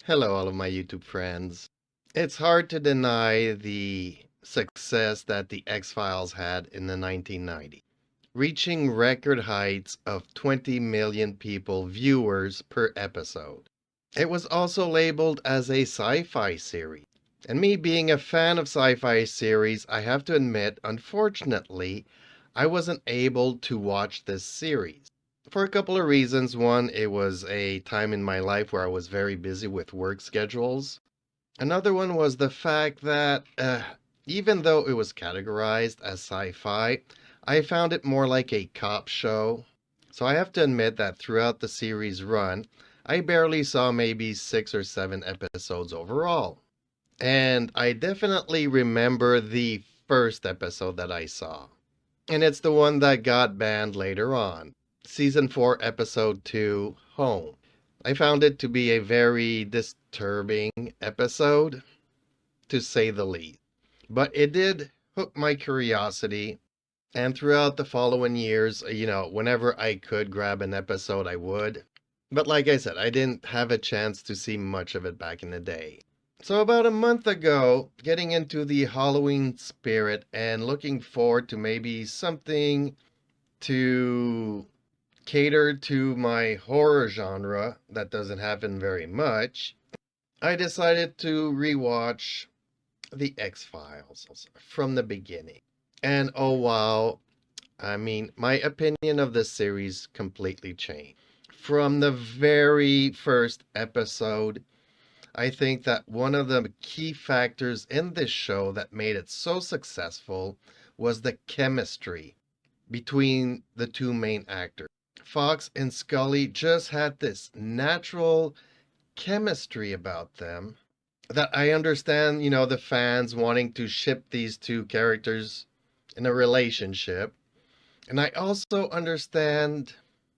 Hello, all of my YouTube friends. It's hard to deny the success that the X-Files had in the 1990s, reaching record heights of 20 million people viewers per episode. It was also labeled as a sci-fi series. And me being a fan of sci-fi series, I have to admit, unfortunately, I wasn't able to watch this series for a couple of reasons. One, it was a time in my life where I was very busy with work schedules. Another one was the fact that even though it was categorized as sci fi, I found it more like a cop show. So I have to admit that throughout the series run, I barely saw maybe 6 or 7 episodes overall. And I definitely remember the first episode that I saw. And it's the one that got banned later on. Season 4, Episode 2, Home. I found it to be a very disturbing episode, to say the least. But it did hook my curiosity, and throughout the following years, whenever I could grab an episode, I would. But like I said, I didn't have a chance to see much of it back in the day. So, about a month ago, getting into the Halloween spirit and looking forward to maybe something to cater to my horror genre that doesn't happen very much, I decided to rewatch The X Files from the beginning. And oh wow, I mean, my opinion of this series completely changed. From the very first episode, I think that one of the key factors in this show that made it so successful was the chemistry between the two main actors. Fox and Scully just had this natural chemistry about them that I understand, the fans wanting to ship these two characters in a relationship. And I also understand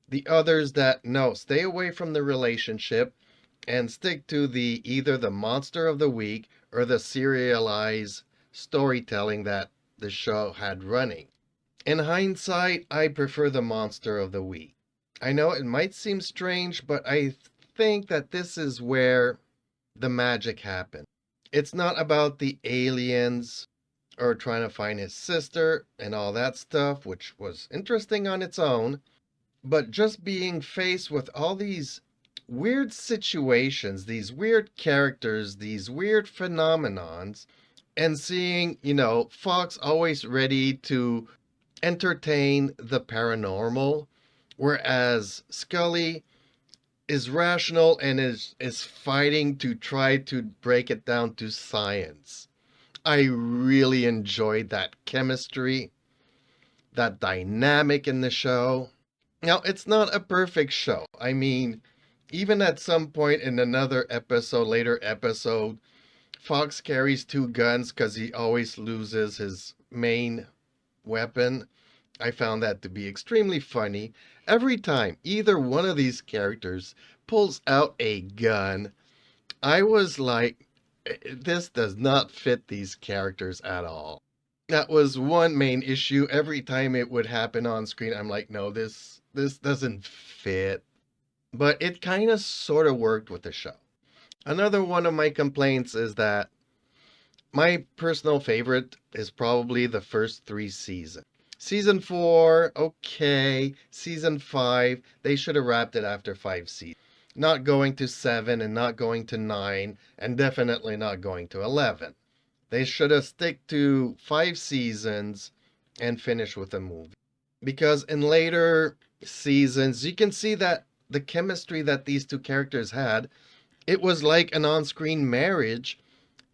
the others that no, stay away from the relationship and stick to the either the monster of the week or the serialized storytelling that the show had running. In hindsight, I prefer the monster of the week. I know it might seem strange, but I think that this is where the magic happened. It's not about the aliens or trying to find his sister and all that stuff, which was interesting on its own, but just being faced with all these weird situations, these weird characters, these weird phenomenons, and seeing, Fox always ready to entertain the paranormal, whereas Scully is rational and is fighting to try to break it down to science. I really enjoyed that chemistry, that dynamic in the show. Now, it's not a perfect show. I mean, even at some point in another episode, later episode, Fox carries two guns because he always loses his main weapon. I found that to be extremely funny. Every time either one of these characters pulls out a gun, I was like, this does not fit these characters at all. That was one main issue. Every time it would happen on screen, I'm like, no, this doesn't fit. But it kind of sort of worked with the show. Another one of my complaints is that my personal favorite is probably the first 3 seasons. Season 4, okay. Season 5, they should have wrapped it after 5 seasons. Not going to 7 and not going to 9, and definitely not going to 11. They should have stick to 5 seasons and finish with a movie. Because in later seasons, you can see that the chemistry that these two characters had, it was like an on screen marriage,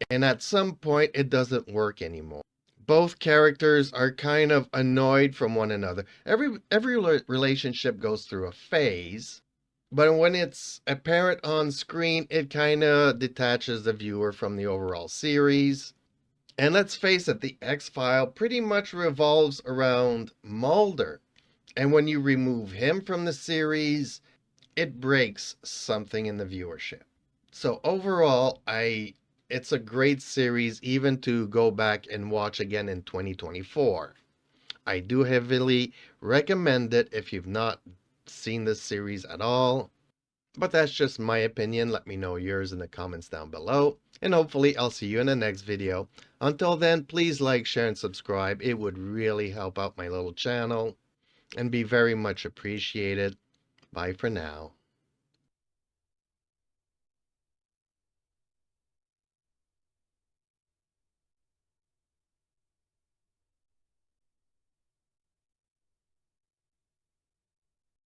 and at some point, it doesn't work anymore. Both characters are kind of annoyed from one another. Every relationship goes through a phase, but when it's apparent on screen, it kind of detaches the viewer from the overall series. And let's face it, the X File pretty much revolves around Mulder. And when you remove him from the series, it breaks something in the viewership. So overall, I it's a great series even to go back and watch again in 2024. I do heavily recommend it if you've not seen this series at all. But that's just my opinion. Let me know yours in the comments down below. And hopefully I'll see you in the next video. Until then, please like, share, and subscribe. It would really help out my little channel and be very much appreciated. Bye for now.